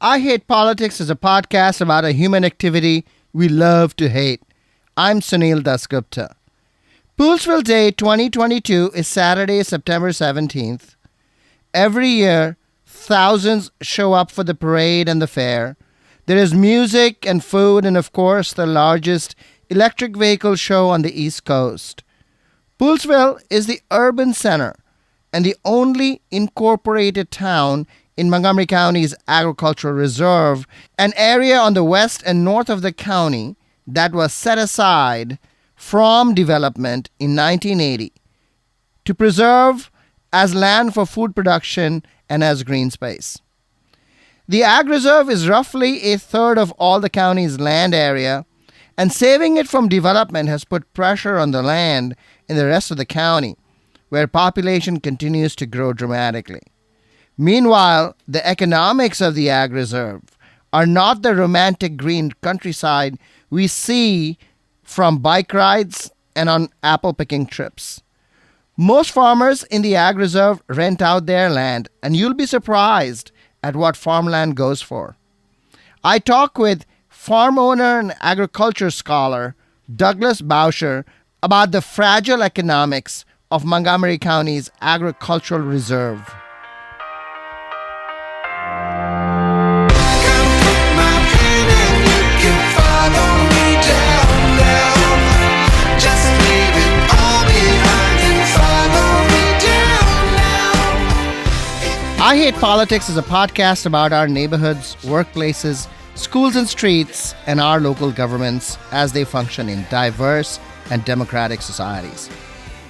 I Hate Politics is a podcast about a human activity we love to hate. I'm Sunil Dasgupta. Poolsville Day 2022 is Saturday, September 17th. Every year, thousands show up for the parade and the fair. There is music and food and, of course, the largest electric vehicle show on the East Coast. Poolsville is the urban center and the only incorporated town in Montgomery County's Agricultural Reserve, an area on the west and north of the county that was set aside from development in 1980 to preserve as land for food production and as green space. The Ag Reserve is roughly a third of all the county's land area, and saving it from development has put pressure on the land in the rest of the county, where population continues to grow dramatically. Meanwhile, the economics of the Ag Reserve are not the romantic green countryside we see from bike rides and on apple picking trips. Most farmers in the Ag Reserve rent out their land, and you'll be surprised at what farmland goes for. I talk with farm owner and agriculture scholar Douglas Boucher about the fragile economics of Montgomery County's Agricultural Reserve. I Hate Politics is a podcast about our neighborhoods, workplaces, schools and streets, and our local governments as they function in diverse and democratic societies.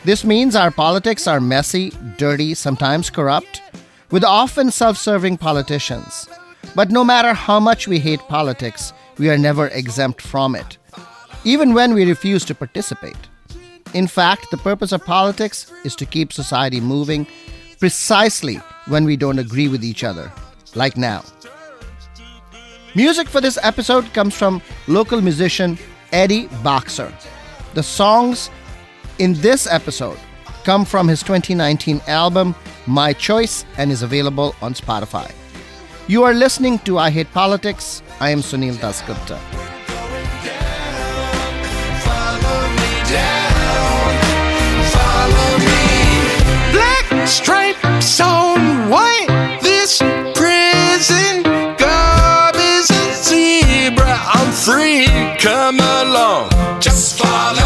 This means our politics are messy, dirty, sometimes corrupt, with often self-serving politicians. But no matter how much we hate politics, we are never exempt from it, even when we refuse to participate. In fact, the purpose of politics is to keep society moving precisely when we don't agree with each other, like now. Music for this episode comes from local musician Eddie Boxer. The songs in this episode come from his 2019 album, My Choice, and is available on Spotify. You are listening to I Hate Politics. I am Sunil Dasgupta. Black stripes on white, this prison garb is a zebra. I'm free, come along, just follow.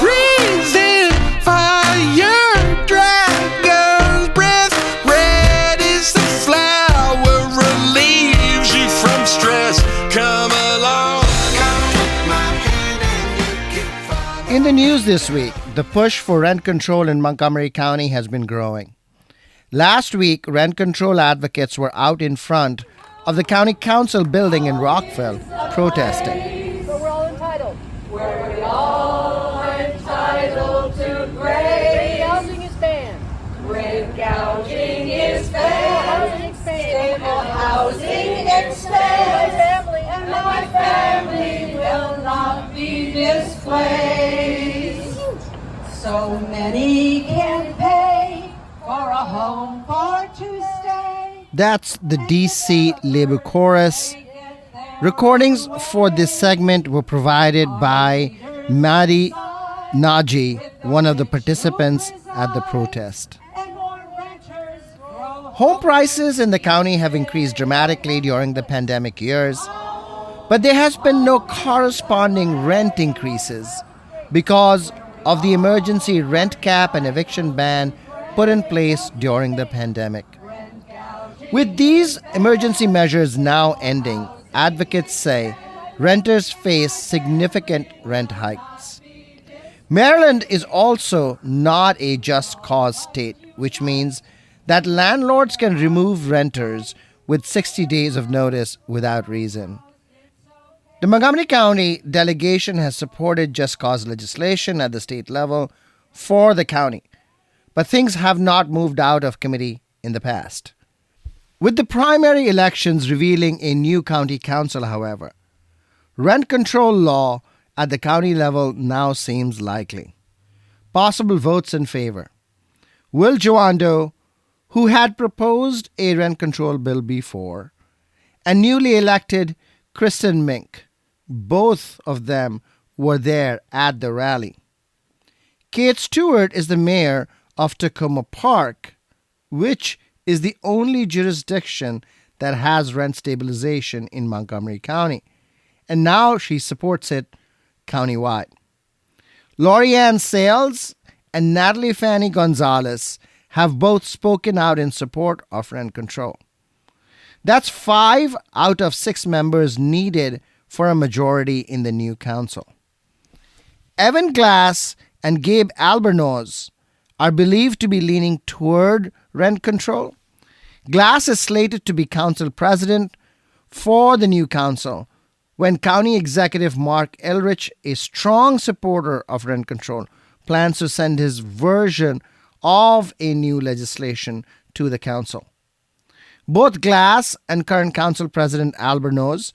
Breathing fire, dragon's breath, red is the flower, relieves you from stress. Come along. In the news this week, the push for rent control in Montgomery County has been growing. Last week, rent control advocates were out in front of the county council building in Rockville protesting. But we're all entitled. We're all entitled to great. Gouging is banned. Great gouging is banned. Stable housing expands. My family will not be displaced. So many can pay for a home for to stay. That's the DC Labor Chorus. Recordings for this segment were provided by Madi Naji, one of the participants at the protest. Home prices in the county have increased dramatically during the pandemic years, but there has been no corresponding rent increases because of the emergency rent cap and eviction ban put in place during the pandemic. With these emergency measures now ending, advocates say renters face significant rent hikes. Maryland is also not a just cause state, which means that landlords can remove renters with 60 days of notice without reason. The Montgomery County delegation has supported just cause legislation at the state level for the county, but things have not moved out of committee in the past. With the primary elections revealing a new county council, however, rent control law at the county level now seems likely. Possible votes in favor: Will Joando, who had proposed a rent control bill before, and newly elected Kristen Mink. Both of them were there at the rally. Kate Stewart is the mayor of Tacoma Park, which is the only jurisdiction that has rent stabilization in Montgomery County, and now she supports it countywide. Lorianne Sales and Natalie Fanny Gonzalez have both spoken out in support of rent control. That's 5 out of 6 members needed for a majority in the new council. Evan Glass and Gabe Albornoz are believed to be leaning toward rent control. Glass is slated to be council president for the new council when County Executive Mark Elrich, a strong supporter of rent control, plans to send his version of a new legislation to the council. Both Glass and current council president Albornoz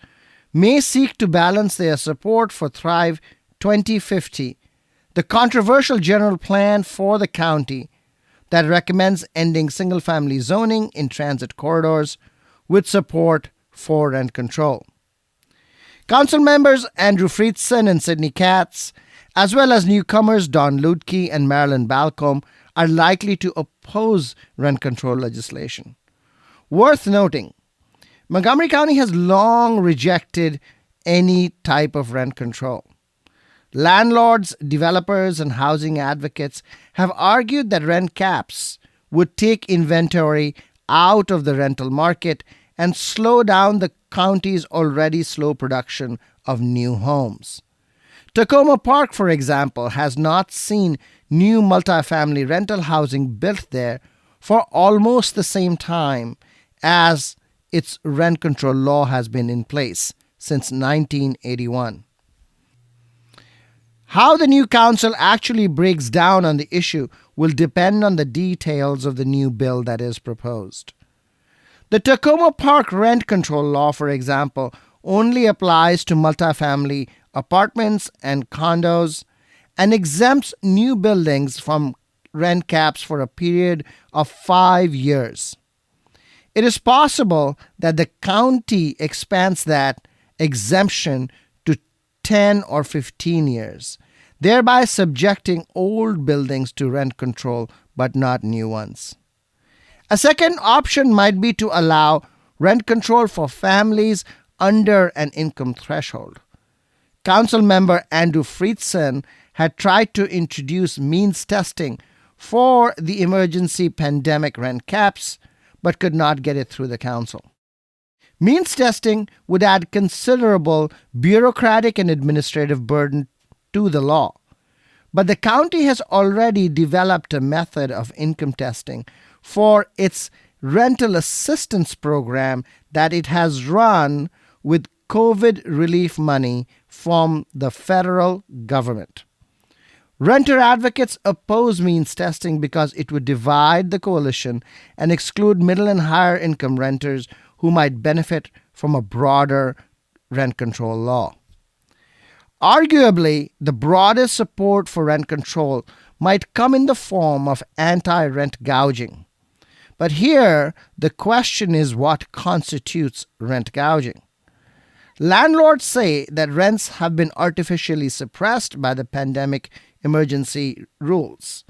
may seek to balance their support for Thrive 2050, the controversial general plan for the county that recommends ending single-family zoning in transit corridors with support for rent control. Council members Andrew Friedson and Sidney Katz, as well as newcomers Don Ludke and Marilyn Balcombe, are likely to oppose rent control legislation. Worth noting, Montgomery County has long rejected any type of rent control. Landlords, developers, and housing advocates have argued that rent caps would take inventory out of the rental market and slow down the county's already slow production of new homes. Tacoma Park, for example, has not seen new multifamily rental housing built there for almost the same time as its rent control law has been in place since 1981. How the new council actually breaks down on the issue will depend on the details of the new bill that is proposed. The Tacoma Park rent control law, for example, only applies to multifamily apartments and condos and exempts new buildings from rent caps for a period of 5 years. It is possible that the county expands that exemption to 10 or 15 years, thereby subjecting old buildings to rent control but not new ones. A second option might be to allow rent control for families under an income threshold. Council member Andrew Friedson had tried to introduce means testing for the emergency pandemic rent caps, but could not get it through the council. Means testing would add considerable bureaucratic and administrative burden to the law, but the county has already developed a method of income testing for its rental assistance program that it has run with COVID relief money from the federal government. Renter advocates oppose means testing because it would divide the coalition and exclude middle and higher income renters who might benefit from a broader rent control law. Arguably, the broadest support for rent control might come in the form of anti-rent gouging. But here, the question is what constitutes rent gouging. Landlords say that rents have been artificially suppressed by the pandemic emergency rules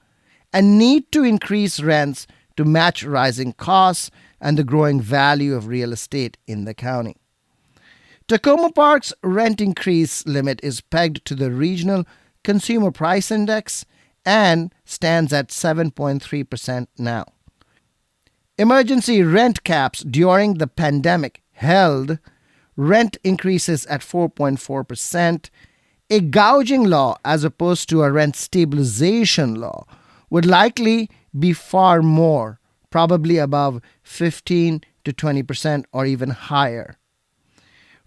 and need to increase rents to match rising costs and the growing value of real estate in the county. Tacoma Park's rent increase limit is pegged to the Regional Consumer Price Index and stands at 7.3% now. Emergency rent caps during the pandemic held rent increases at 4.4%. A gouging law, as opposed to a rent stabilization law, would likely be far more, probably above 15 to 20% or even higher.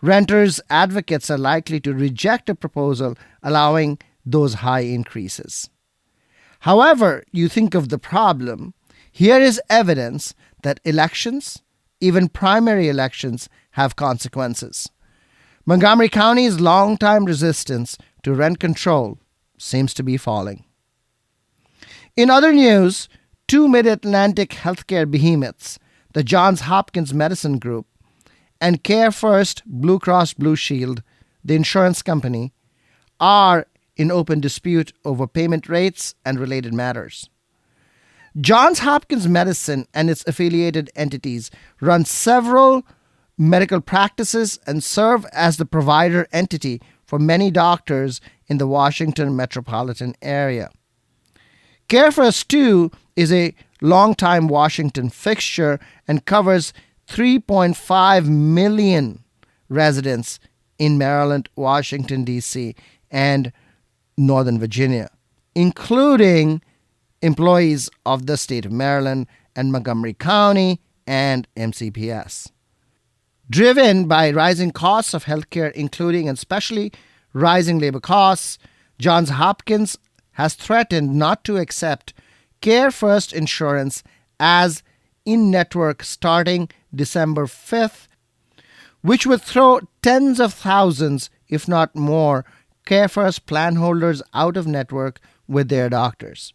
Renters' advocates are likely to reject a proposal allowing those high increases. However you think of the problem, here is evidence that elections, even primary elections, have consequences. Montgomery County's longtime resistance to rent control seems to be falling. In other news, 2 mid-Atlantic healthcare behemoths, the Johns Hopkins Medicine Group and Care First Blue Cross Blue Shield, the insurance company, are in open dispute over payment rates and related matters. Johns Hopkins Medicine and its affiliated entities run several medical practices and serve as the provider entity for many doctors in the Washington metropolitan area. CareFirst, too, is a longtime Washington fixture and covers 3.5 million residents in Maryland, Washington, D.C., and Northern Virginia, including employees of the state of Maryland and Montgomery County and MCPS. Driven by rising costs of healthcare, including and especially rising labor costs, Johns Hopkins has threatened not to accept Care First insurance as in-network starting December 5th, which would throw tens of thousands, if not more, Care First plan holders out of network with their doctors.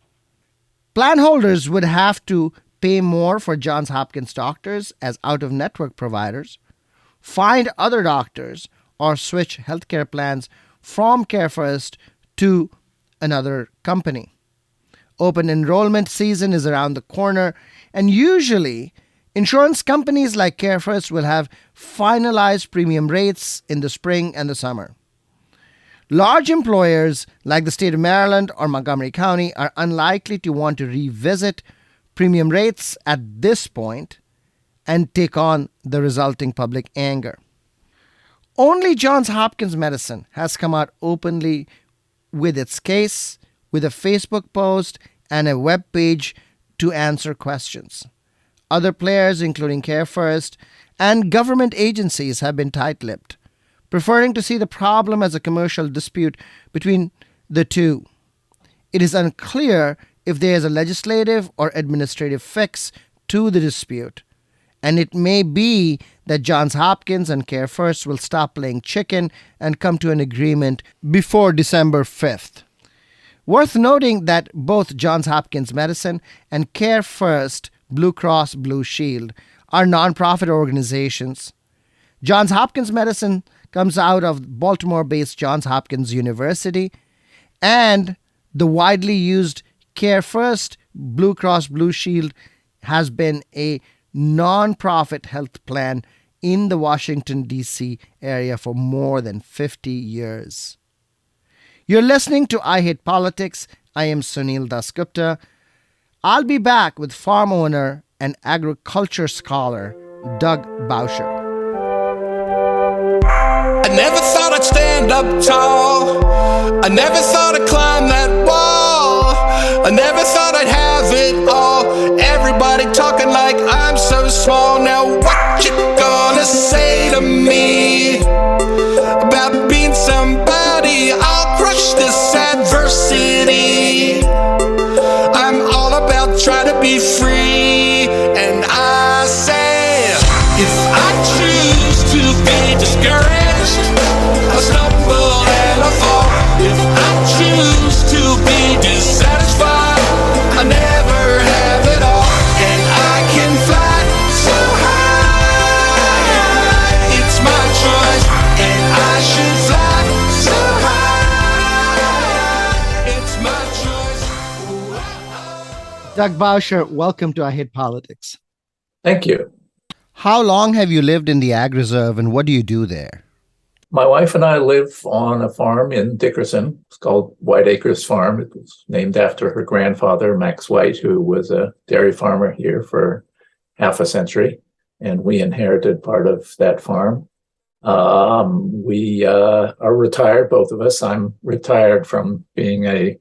Plan holders would have to pay more for Johns Hopkins doctors as out-of-network providers, find other doctors, or switch healthcare plans from Care First to another company. Open enrollment season is around the corner, and usually insurance companies like Care First will have finalized premium rates in the spring and the summer. Large employers like the state of Maryland or Montgomery County are unlikely to want to revisit premium rates at this point and take on the resulting public anger. Only Johns Hopkins Medicine has come out openly with its case, with a Facebook post and a web page to answer questions. Other players, including Care First and government agencies, have been tight-lipped, preferring to see the problem as a commercial dispute between the two. It is unclear if there is a legislative or administrative fix to the dispute, and it may be that Johns Hopkins and Care First will stop playing chicken and come to an agreement before December 5th. Worth noting that both Johns Hopkins Medicine and Care First Blue Cross Blue Shield are nonprofit organizations. Johns Hopkins Medicine comes out of Baltimore-based Johns Hopkins University, and the widely used Care First Blue Cross Blue Shield has been a nonprofit health plan in the Washington, D.C. area for more than 50 years. You're listening to I Hate Politics. I am Sunil Dasgupta. I'll be back with farm owner and agriculture scholar Doug Bauscher. I never thought I'd stand up tall. I never thought I'd climb that wall. I never thought I'd have it all. Everybody talking like I'm so small. Now what you gonna say to me about being somebody? I'll crush this adversity. I'm all about trying to be free. And I say, if I choose to be discouraged, I stumble and I fall. If I choose to be dissatisfied, I never have it all. And I can fly so high. It's my choice, and I should fly so high. It's my choice. Doug Bauscher, welcome to I Hate Politics. Thank you. How long have you lived in the Ag Reserve, and what do you do there? My wife and I live on a farm in Dickerson. It's called White Acres Farm. It was named after her grandfather, Max White, who was a dairy farmer here for half a century. And we inherited part of that farm. We are retired, both of us. I'm retired from being a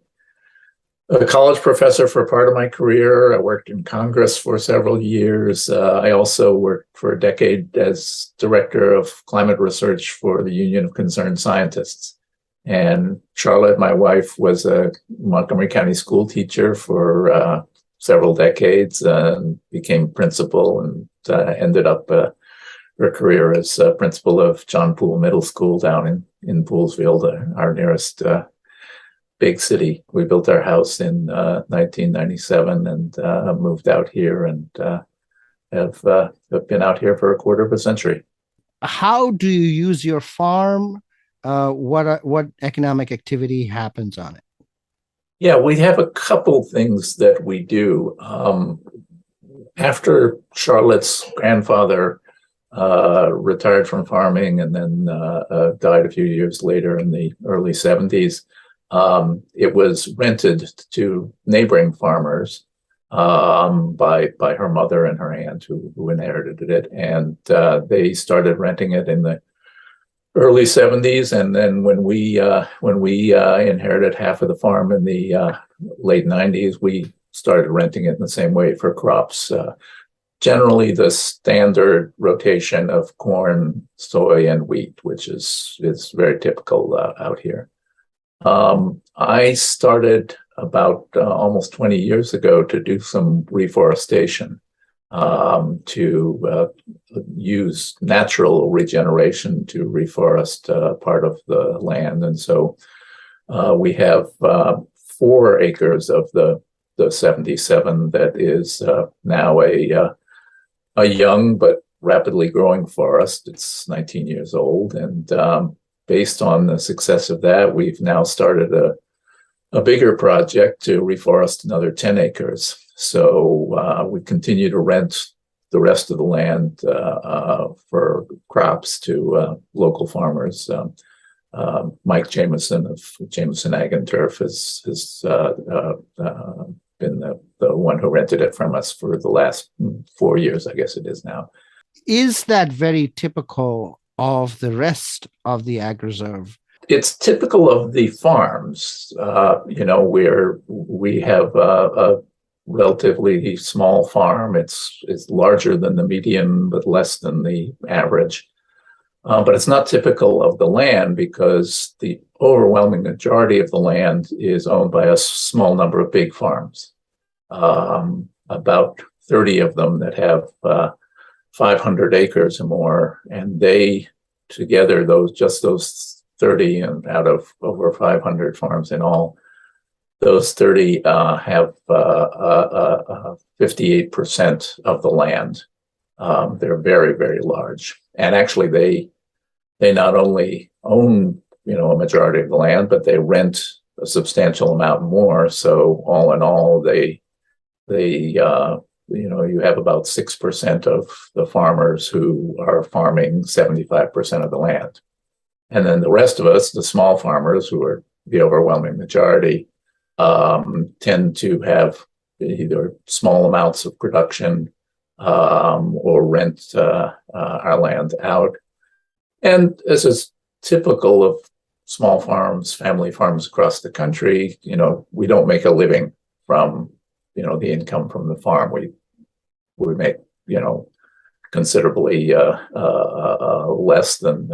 college professor for part of my career. I worked in Congress for several years. I also worked for a decade as director of climate research for the Union of Concerned Scientists. And Charlotte, my wife, was a Montgomery County school teacher for several decades and became principal and ended up her career as principal of John Poole Middle School down in Poolesville, our nearest big city. We built our house in 1997 and moved out here and have been out here for a quarter of a century. how do you use your farm? What economic activity happens on it? Yeah, we have a couple things that we do. After Charlotte's grandfather retired from farming and then died a few years later in the early 70s, it was rented to neighboring farmers by her mother and her aunt who inherited it. And they started renting it in the early 70s. And then when we inherited half of the farm in the late 90s, we started renting it in the same way for crops. Generally the standard rotation of corn, soy, and wheat, which is very typical out here. I started about almost 20 years ago to do some reforestation, to use natural regeneration to reforest part of the land. And so we have 4 acres of the 77 that is now a young but rapidly growing forest. It's 19 years old. And based on the success of that, we've now started a bigger project to reforest another 10 acres. So we continue to rent the rest of the land for crops to local farmers. Mike Jameson of Jameson Ag and Turf has been the one who rented it from us for the last 4 years, I guess it is now. Is that very typical of the rest of the ag reserve? It's typical of the farms, where we have a relatively small farm. It's larger than the median, but less than the average. But it's not typical of the land because the overwhelming majority of the land is owned by a small number of big farms, about 30 of them that have 500 acres or more, and they together, those 30 and out of over 500 farms in all, those 30 have 58% of the land. They're very, very large. And actually they not only own, a majority of the land, but they rent a substantial amount more. So all in all, you have about 6% of the farmers who are farming 75% of the land. And then the rest of us, the small farmers, who are the overwhelming majority, tend to have either small amounts of production or rent our land out. And this is typical of small farms, family farms across the country. We don't make a living from, the income from the farm. We make, considerably less than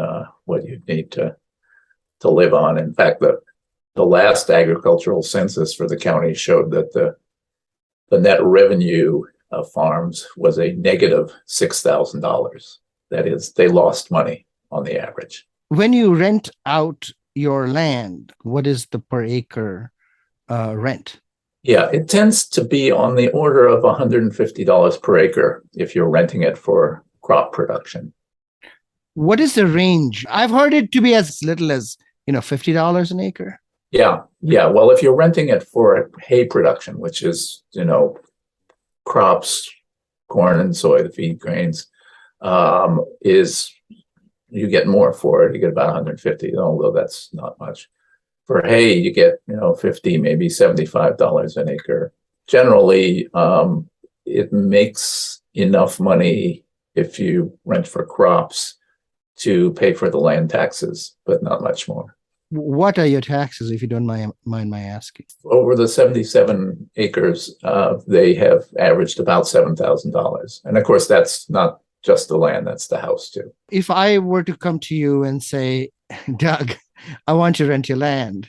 what you need to live on. In fact, the last agricultural census for the county showed that the net revenue of farms was a negative $6,000. That is, they lost money on the average. When you rent out your land, what is the per acre rent? Yeah, it tends to be on the order of $150 per acre if you're renting it for crop production. What is the range? I've heard it to be as little as, $50 an acre. Yeah. Well, if you're renting it for hay production, which is, crops, corn and soy, the feed grains, is you get more for it. You get about 150, although that's not much. For hay, you get, 50, maybe $75 an acre. Generally, it makes enough money if you rent for crops to pay for the land taxes, but not much more. What are your taxes, if you don't mind my asking? Over the 77 acres, they have averaged about $7,000. And of course, that's not just the land, that's the house too. If I were to come to you and say, Doug, I want to rent your land,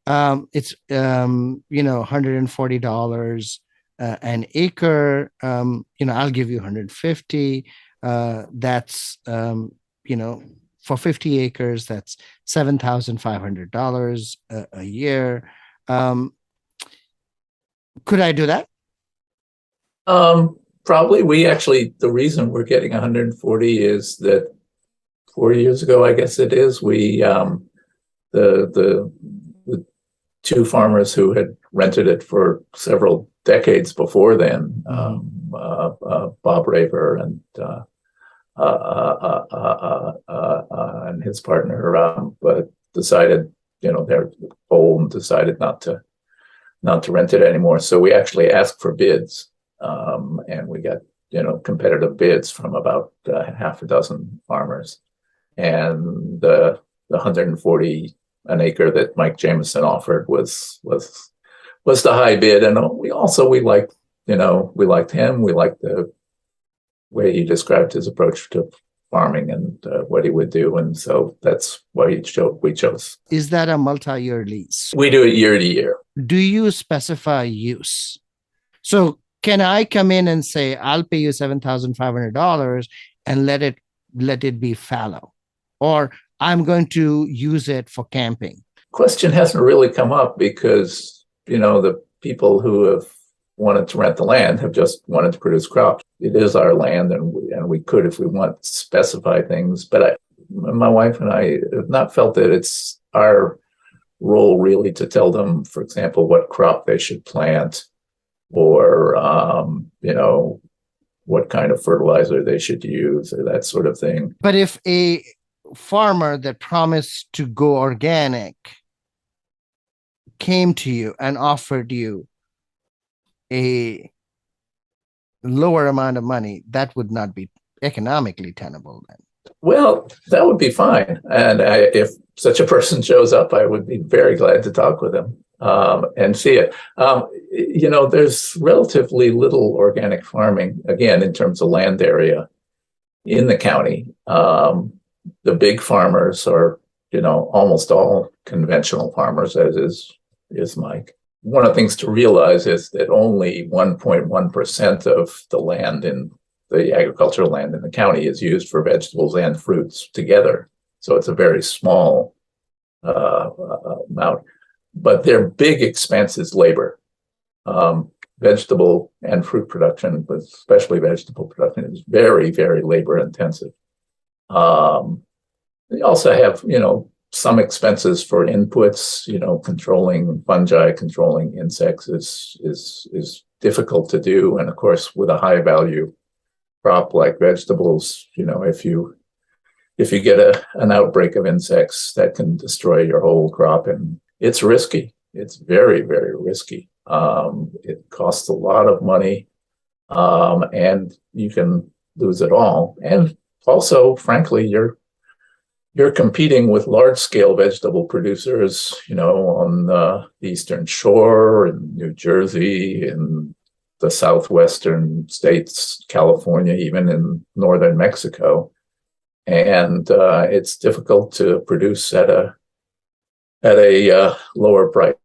it's $140 an acre. I'll give you 150. That's for 50 acres, that's $7,500 a year. Could I do that? Probably. The reason we're getting 140 is that 4 years ago, I guess it is, we the two farmers who had rented it for several decades before then, Bob Raver and his partner, but decided, they're old and decided not to rent it anymore. So we actually asked for bids, and we got competitive bids from about half a dozen farmers, and the 140 an acre that Mike Jameson offered was the high bid. And we liked him. We liked the way he described his approach to farming and what he would do. And so that's why we chose. Is that a multi-year lease? We do it year to year. Do you specify use? So can I come in and say, I'll pay you $7,500 and let it be fallow? Or I'm going to use it for camping? Question hasn't really come up because, the people who have wanted to rent the land have just wanted to produce crops. It is our land, and we could, if we want, specify things. But my wife and I have not felt that it's our role really to tell them, for example, what crop they should plant, or what kind of fertilizer they should use, or that sort of thing. But if a farmer that promised to go organic came to you and offered you a lower amount of money, that would not be economically tenable then? Well, that would be fine. And if such a person shows up, I would be very glad to talk with them and see it. There's relatively little organic farming, again, in terms of land area in the county. The big farmers are, almost all conventional farmers, as is Mike. One of the things to realize is that only 1.1% of the land in the agricultural land in the county is used for vegetables and fruits together. So it's a very small amount. But their big expense is labor. Vegetable and fruit production, but especially vegetable production, is very, very labor intensive. They also have, some expenses for inputs. Controlling fungi, controlling insects is difficult to do. And of course, with a high value crop like vegetables, if you get an outbreak of insects, that can destroy your whole crop, and it's risky. It's very, very risky. It costs a lot of money, and you can lose it all. And also, frankly, you're competing with large-scale vegetable producers, on the Eastern Shore, in New Jersey, in the southwestern states, California, even in northern Mexico. And it's difficult to produce at a lower price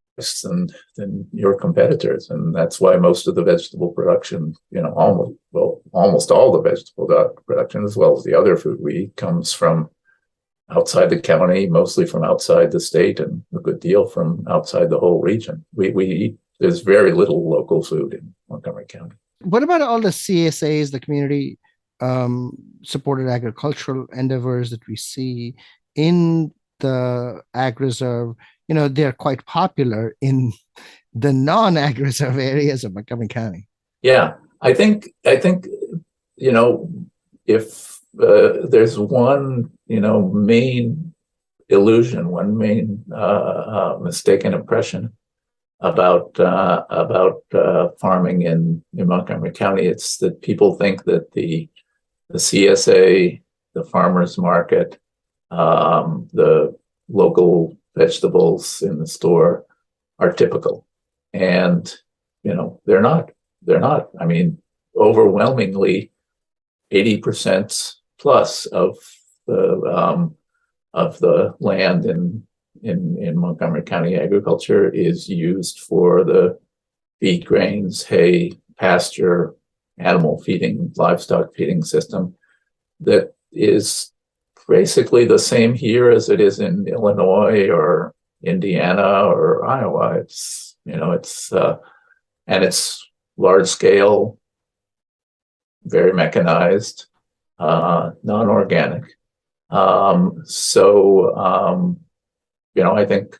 than your competitors. And that's why most of the vegetable production, almost all the vegetable production, as well as the other food we eat, comes from outside the county, mostly from outside the state, and a good deal from outside the whole region. There's very little local food in Montgomery County. What about all the CSAs, the community supported agricultural endeavors that we see in the ag reserve? They're quite popular in the non-ag reserve areas of Montgomery County. Yeah, I think if there's one main illusion, one main mistaken impression about farming in Montgomery County, it's that people think that the CSA, the farmers market, the local vegetables in the store are typical, and they're not. I mean, overwhelmingly, 80% plus of the land in Montgomery County agriculture is used for the feed grains, hay, pasture, animal feeding, livestock feeding system that is basically the same here as it is in Illinois or Indiana or Iowa. It's and it's large scale, very mechanized, non-organic, I think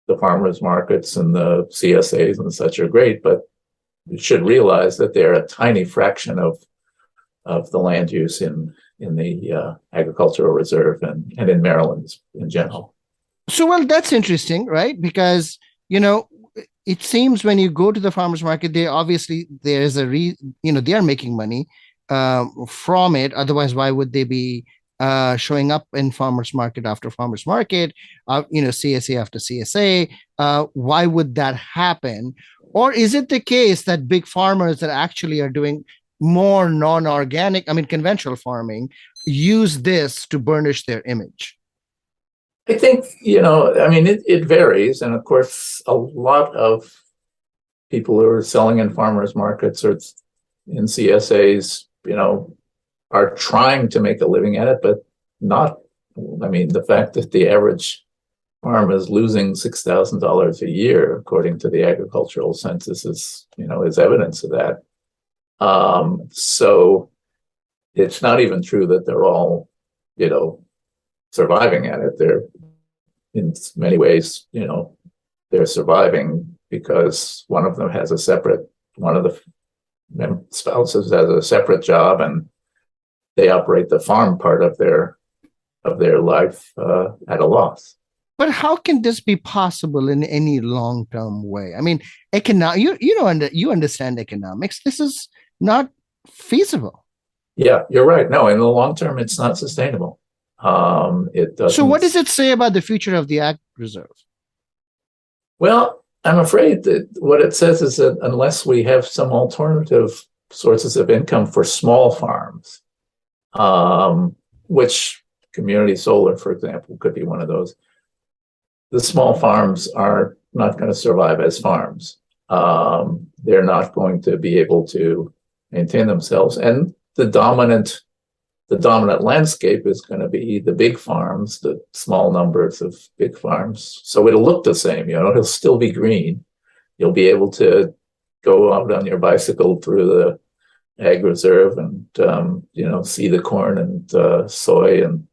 the farmers markets and the CSAs and such are great, but you should realize that they're a tiny fraction of the land use in the agricultural reserve and in Maryland in general. So, well, that's interesting, right? Because, it seems when you go to the farmers market, they obviously there's they are making money from it. Otherwise, why would they be showing up in farmers market after farmers market, CSA after CSA? Why would that happen? Or is it the case that big farmers that actually are doing more non-organic, conventional farming, use this to burnish their image? I think, it varies. And of course, a lot of people who are selling in farmers markets or in CSAs, are trying to make a living at it, but not, the fact that the average farm is losing $6,000 a year, according to the agricultural census, is evidence of that. So it's not even true that they're all, surviving at it. They're in many ways, they're surviving because one of the spouses has a separate job, and they operate the farm part of their life at a loss. But how can this be possible in any long-term way? You understand economics. This is not feasible. Yeah, you're right. No, in the long term, it's not sustainable. It doesn't. So what does it say about the future of the ag reserve? Well, I'm afraid that what it says is that unless we have some alternative sources of income for small farms, which community solar, for example, could be one of those, the small farms are not going to survive as farms. They're not going to be able to maintain themselves. And the dominant landscape is going to be the big farms, the small numbers of big farms. So it'll look the same, it'll still be green. You'll be able to go out on your bicycle through the ag reserve and, see the corn and soy and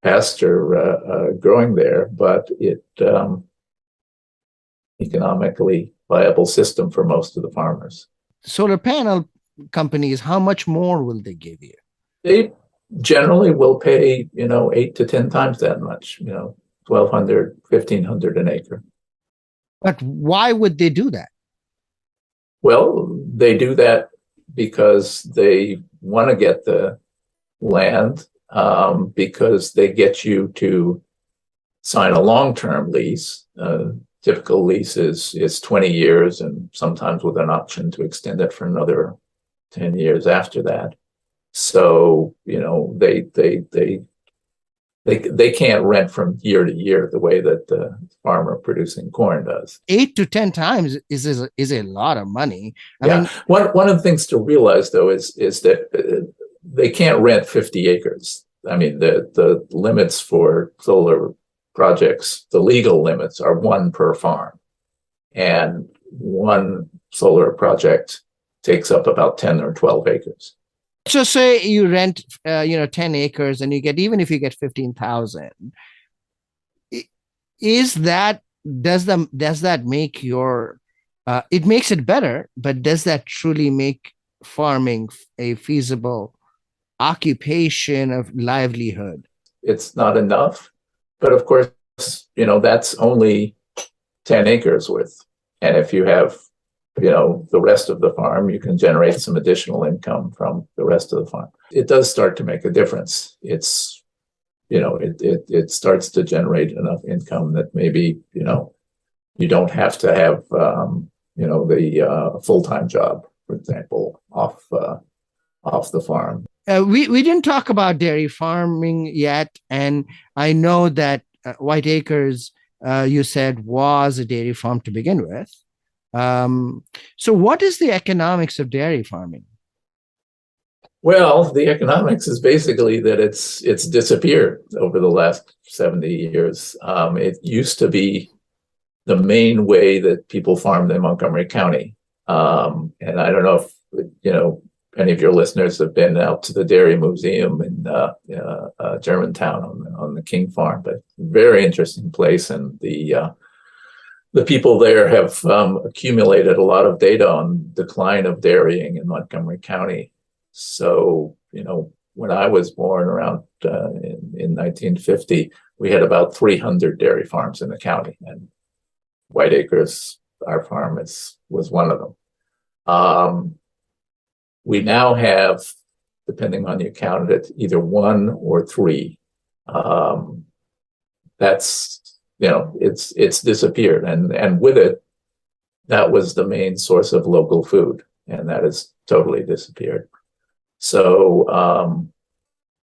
pasture growing there, but it economically viable system for most of the farmers. Solar panel companies, how much more will they give you? They generally will pay, 8 to 10 times that much, $1,200, $1,500 an acre. But why would they do that? Well, they do that because they want to get the land, because they get you to sign a long-term lease. Typical lease is 20 years, and sometimes with an option to extend it for another 10 years after that. So, they can't rent from year to year the way that the farmer producing corn does. 8 to 10 times is a lot of money. I mean, one of the things to realize, though, is that they can't rent 50 acres. The limits for solar projects, the legal limits, are one per farm, and one solar project takes up about 10 or 12 acres. So say you rent, 10 acres and you get, even if you get 15,000, does that make it makes it better, but does that truly make farming a feasible occupation of livelihood? It's not enough, but of course, that's only 10 acres worth. And if you have the rest of the farm, you can generate some additional income from the rest of the farm. It does start to make a difference. It's, it starts to generate enough income that maybe, you don't have to have, the full-time job, for example, off the farm. We didn't talk about dairy farming yet. And I know that White Acres, you said, was a dairy farm to begin with. So what is the economics of dairy farming? Well, the economics is basically that it's disappeared over the last 70 years. It used to be the main way that people farmed in Montgomery County. And I don't know if, any of your listeners have been out to the Dairy Museum in Germantown on the King Farm, but very interesting place. And the people there have accumulated a lot of data on decline of dairying in Montgomery County. So, when I was born around in 1950, we had about 300 dairy farms in the county, and White Acres, our farm, was one of them. We now have, depending on your candidate, either one or three. That's, it's disappeared, and with it, that was the main source of local food, and that has totally disappeared. So,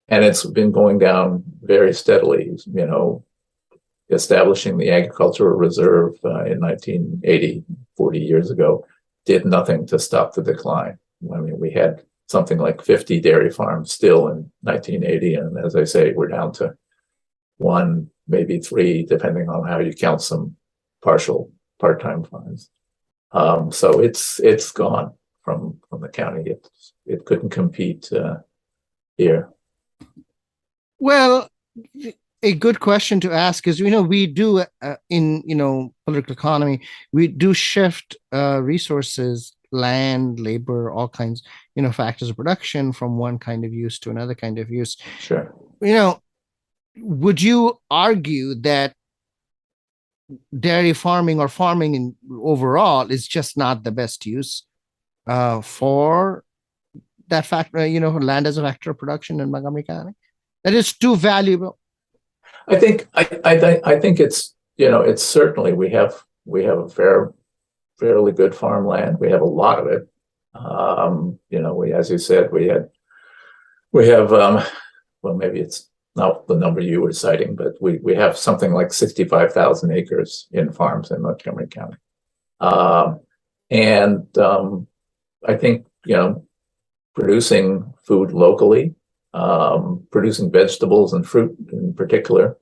and it's been going down very steadily. Establishing the agricultural reserve in 1980, 40 years ago, did nothing to stop the decline. I mean, we had something like 50 dairy farms still in 1980, and as I say, we're down to one, maybe three, depending on how you count some partial part-time farms. So it's gone from the county. It couldn't compete here. Well, a good question to ask is, we do in political economy, we do shift resources, land, labor, all kinds, factors of production from one kind of use to another kind of use. Sure. Would you argue that dairy farming or farming in overall is just not the best use for that factor, land as a factor of production in Montgomery County? That is too valuable. I think it's it's certainly we have a fairly good farmland. We have a lot of it. We, as you said, we have well, maybe it's not the number you were citing, but we have something like 65,000 acres in farms in Montgomery County. And I think, producing food locally, producing vegetables and fruit in particular,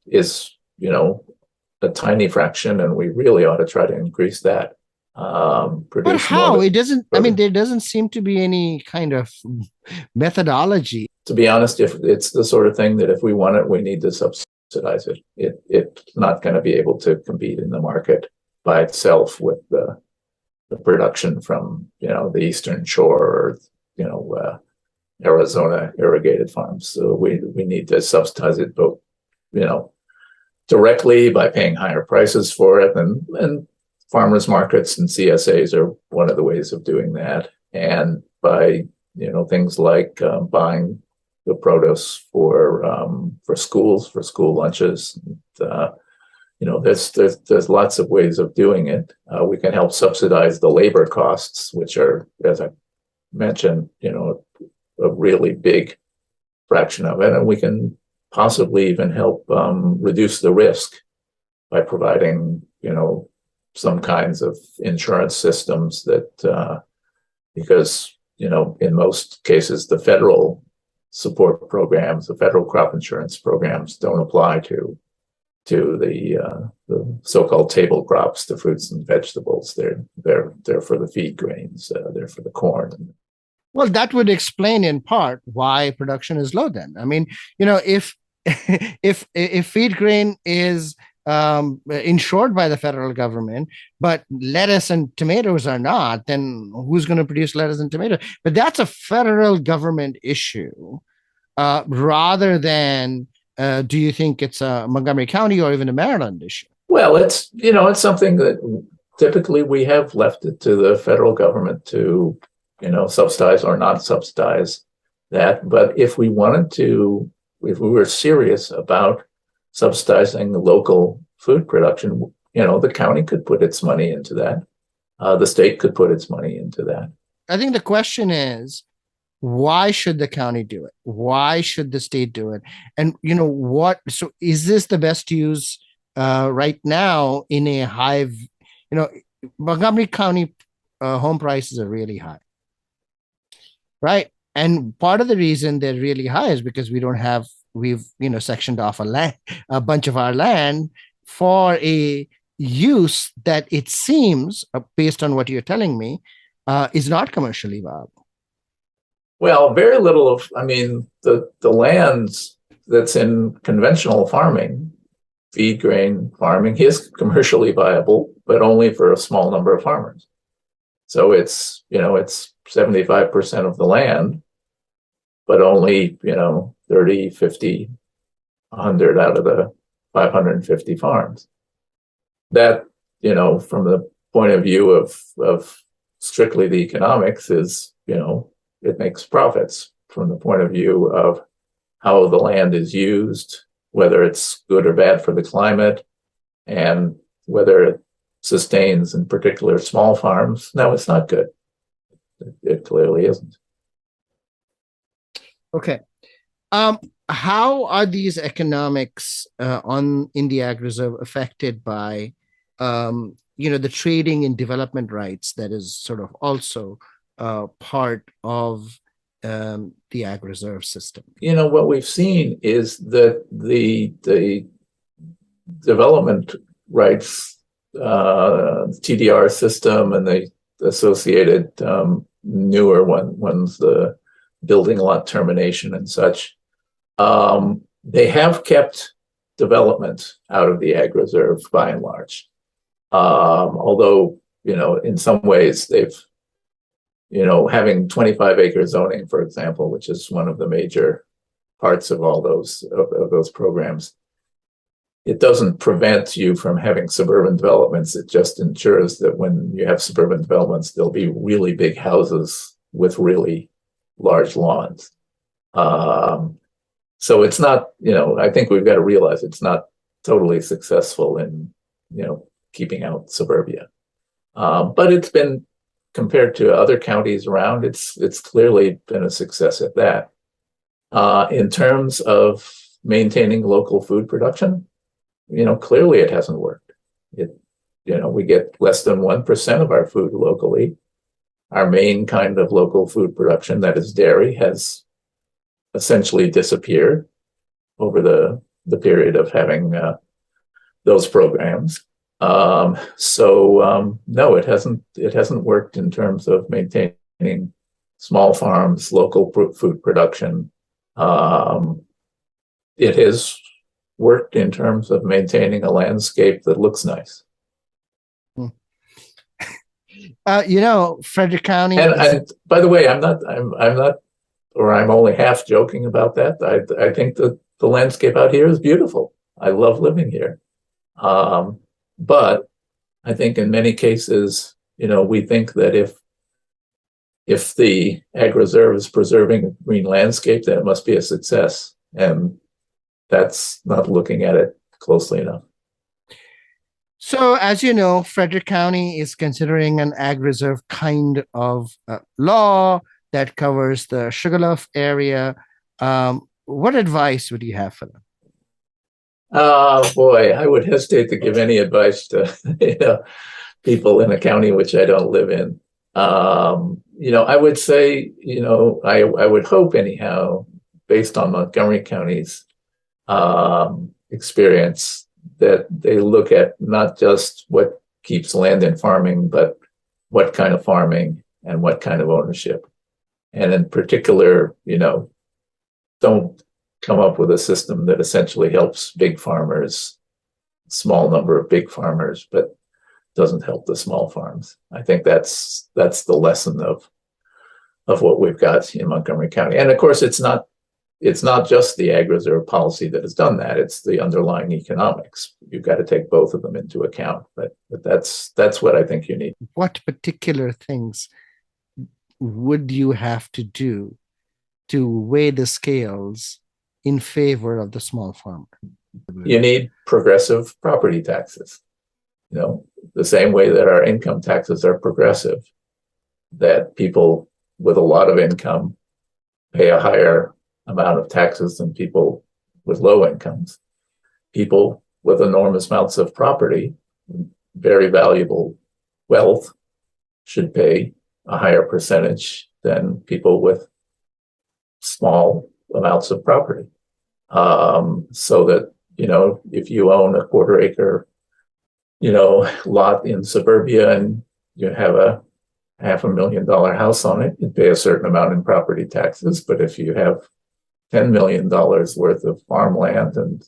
is, a tiny fraction, and we really ought to try to increase that. But how? It doesn't, there doesn't seem to be any kind of methodology. To be honest, if it's the sort of thing that if we want it, we need to subsidize it. It's not going to be able to compete in the market by itself with the production from, the Eastern Shore or, Arizona irrigated farms. So we need to subsidize it both, directly by paying higher prices for it, and farmers markets and CSAs are one of the ways of doing that, and by things like buying the produce for schools, for school lunches. There's lots of ways of doing it. We can help subsidize the labor costs, which are, as I mentioned, a really big fraction of it, and we can possibly even help reduce the risk by providing, some kinds of insurance systems that, because, in most cases, the federal support programs, the federal crop insurance programs don't apply to the so-called table crops, the fruits and vegetables. They're for the feed grains, they're for the corn. Well, that would explain in part why production is low then. If feed grain is insured by the federal government, but lettuce and tomatoes are not, then who's going to produce lettuce and tomatoes? But that's a federal government issue rather than, do you think it's a Montgomery County or even a Maryland issue? Well, it's something that typically we have left it to the federal government to, subsidize or not subsidize that. But if we were serious about subsidizing the local food production, the county could put its money into that. The state could put its money into that. I think the question is, why should the county do it? Why should the state do it? And so is this the best use right now in a high, Montgomery County home prices are really high, right? And part of the reason they're really high is because we've sectioned off a bunch of our land for a use that it seems, based on what you're telling me, is not commercially viable. Well, very little of, I mean, the lands that's in conventional farming, feed grain farming, is commercially viable, but only for a small number of farmers. So it's 75% of the land, but only, 30, 50, 100 out of the 550 farms. That, from the point of view of strictly the economics is, it makes profits. From the point of view of how the land is used, whether it's good or bad for the climate, and whether it sustains, in particular, small farms. No, it's not good. It clearly isn't. Okay. How are these economics in the ag reserve affected by, the trading and development rights that is sort of also part of the ag reserve system? What we've seen is that the development rights, TDR system, and the associated newer ones, the building lot termination and such, they have kept development out of the ag reserve by and large. Although, in some ways they've, having 25-acre zoning, for example, which is one of the major parts of all those programs, it doesn't prevent you from having suburban developments. It just ensures that when you have suburban developments, there'll be really big houses with really large lawns. So it's not, I think we've got to realize it's not totally successful in, keeping out suburbia. But it's been, compared to other counties around, it's clearly been a success at that. In terms of maintaining local food production, clearly it hasn't worked. We get less than 1% of our food locally. Our main kind of local food production, that is dairy, has essentially disappeared over the period of having those programs. No, it hasn't worked in terms of maintaining small farms, local food production. It has worked in terms of maintaining a landscape that looks nice. Frederick County. And by the way, I'm not, or I'm only half joking about that. I think that the landscape out here is beautiful. I love living here. But I think in many cases, we think that if the ag reserve is preserving a green landscape, that must be a success. And that's not looking at it closely enough. So, as you know, Frederick County is considering an ag reserve kind of law that covers the Sugarloaf area. What advice would you have for them? Boy, I would hesitate to give any advice to people in a county which I don't live in. I would say, I would hope anyhow, based on Montgomery County's experience, that they look at not just what keeps land in farming, but what kind of farming and what kind of ownership. And in particular, don't come up with a system that essentially helps big farmers, small number of big farmers, but doesn't help the small farms. I think that's the lesson of what we've got in Montgomery County. And of course, it's not just the ag reserve policy that has done that. It's the underlying economics. You've got to take both of them into account. But that's what I think you need. What particular things would you have to do to weigh the scales in favor of the small farmer? You need progressive property taxes. The same way that our income taxes are progressive, that people with a lot of income pay a higher amount of taxes than people with low incomes. People with enormous amounts of property, very valuable wealth, should pay a higher percentage than people with small amounts of property. So that, if you own a quarter acre, lot in suburbia and you have a $500,000 house on it, you'd pay a certain amount in property taxes. But if you have $10 million worth of farmland and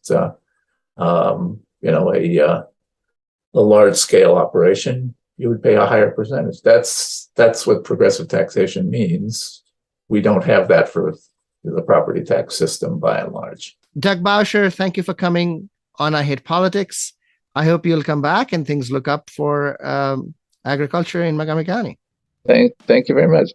a large scale operation, you would pay a higher percentage. That's what progressive taxation means. We don't have that for the property tax system by and large. Doug Bauscher, thank you for coming on I Hate Politics. I hope you'll come back and things look up for agriculture in Montgomery County. Thank you very much.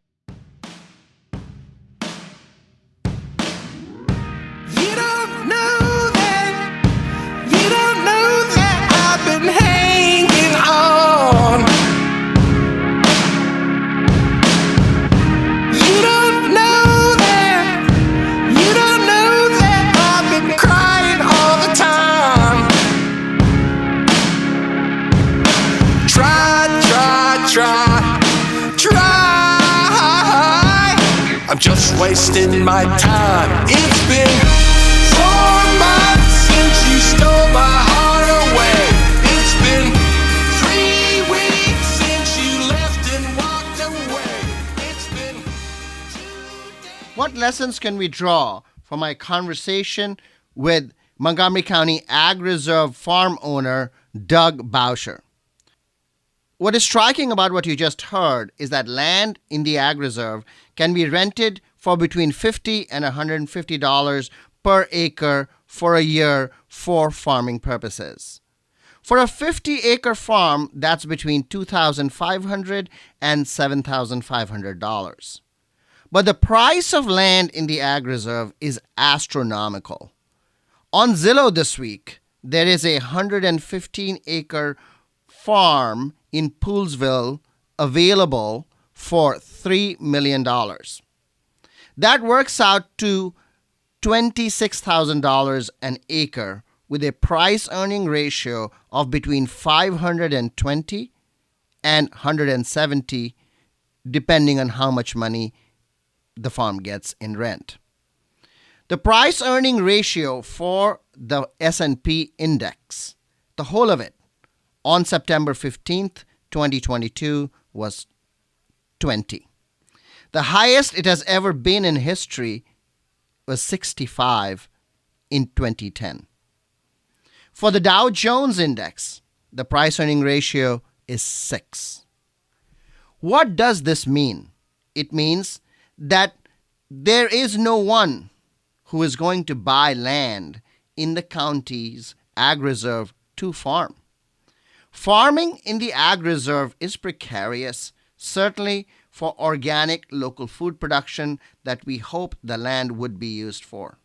I'm just wasting my time. It's been 4 months since you stole my heart away. It's been 3 weeks since you left and walked away. It's been 2 days. What lessons can we draw from my conversation with Montgomery County Ag Reserve farm owner Doug Bauscher? What is striking about what you just heard is that land in the Ag Reserve can be rented for between $50 and $150 per acre for a year for farming purposes. For a 50-acre farm, that's between $2,500 and $7,500. But the price of land in the Ag Reserve is astronomical. On Zillow this week, there is a 115-acre farm in Poolesville available for $3 million. That works out to $26,000 an acre with a price-earning ratio of between 520 and 170, depending on how much money the farm gets in rent. The price-earning ratio for the S&P index, the whole of it, on September 15th, 2022, was 20. The highest it has ever been in history was 65 in 2010. For the Dow Jones Index, the price-earning ratio is 6. What does this mean? It means that there is no one who is going to buy land in the county's Ag Reserve to farm. Farming in the Ag Reserve is precarious, certainly for organic local food production that we hope the land would be used for.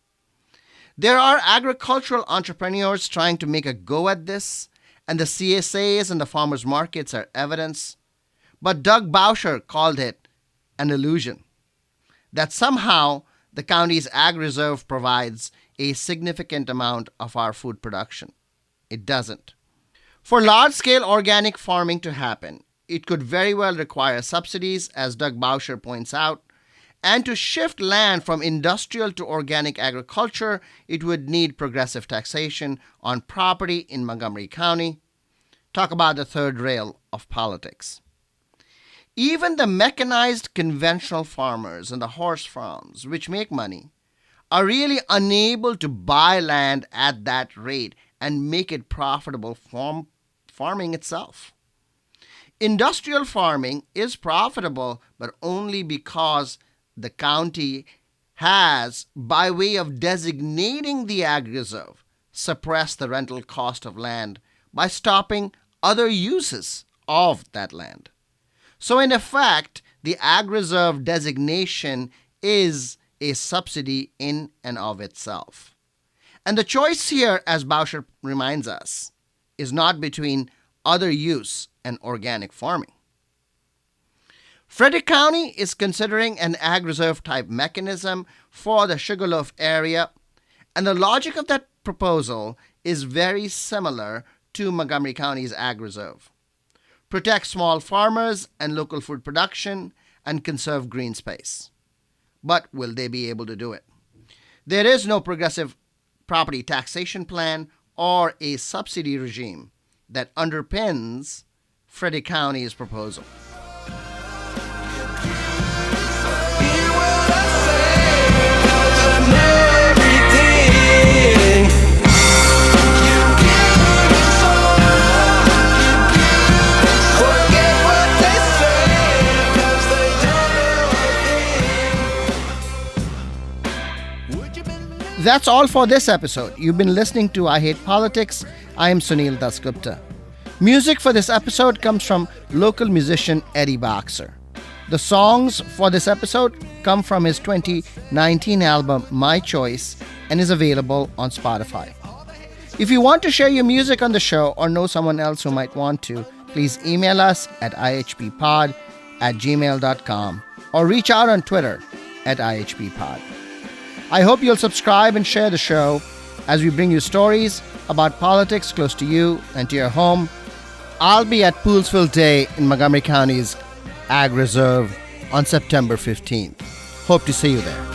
There are agricultural entrepreneurs trying to make a go at this, and the CSAs and the farmers markets are evidence. But Doug Bauscher called it an illusion, that somehow the county's Ag Reserve provides a significant amount of our food production. It doesn't. For large-scale organic farming to happen, it could very well require subsidies, as Doug Bauscher points out, and to shift land from industrial to organic agriculture, it would need progressive taxation on property in Montgomery County. Talk about the third rail of politics. Even the mechanized conventional farmers and the horse farms, which make money, are really unable to buy land at that rate and make it profitable from farming itself. Industrial farming is profitable, but only because the county has, by way of designating the Ag Reserve, suppressed the rental cost of land by stopping other uses of that land. So in effect, the Ag Reserve designation is a subsidy in and of itself. And the choice here, as Bauscher reminds us, is not between other use and organic farming. Frederick County is considering an Ag Reserve type mechanism for the Sugarloaf area, and the logic of that proposal is very similar to Montgomery County's Ag Reserve. Protect small farmers and local food production and conserve green space. But will they be able to do it? There is no progressive property taxation plan or a subsidy regime that underpins Frederick County's proposal. that's all for this episode. You've been listening to I Hate Politics. I am Sunil Dasgupta. Music for this episode comes from local musician Eddie Boxer. The songs for this episode come from his 2019 album My Choice and is available on Spotify. If you want to share your music on the show or know someone else who might want to, please email us at ihppod@gmail.com or reach out on Twitter at ihppod. I hope you'll subscribe and share the show as we bring you stories about politics close to you and to your home. I'll be at Poolsville Day in Montgomery County's Ag Reserve on September 15th. Hope to see you there.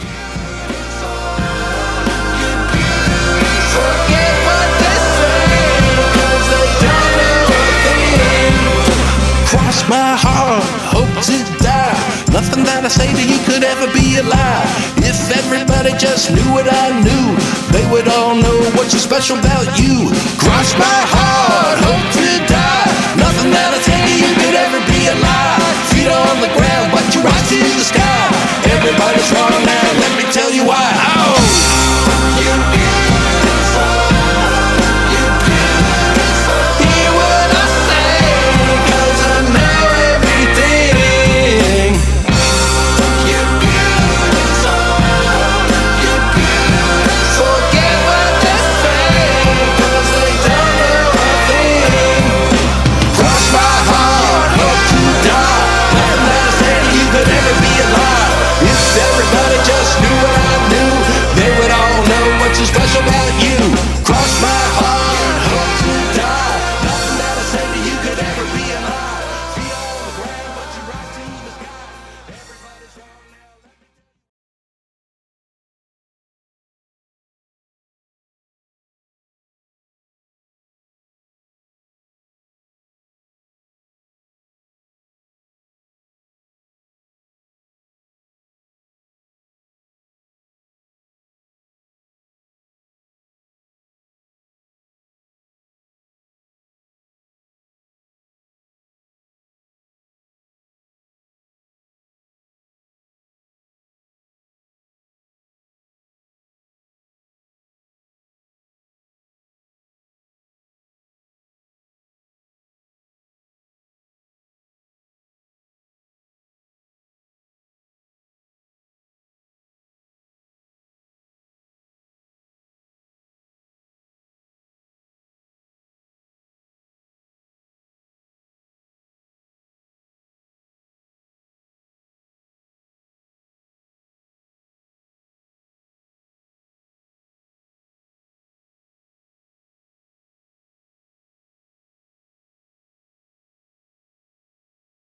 Cross my heart, hope to die. Nothing that I say to you could ever be a lie. If everybody just knew what I knew, they would all know what's so special about you. Cross my heart, hope to die. Nothing that I say to you could ever be a lie. Feet on the ground, but your eyes to the sky. Everybody's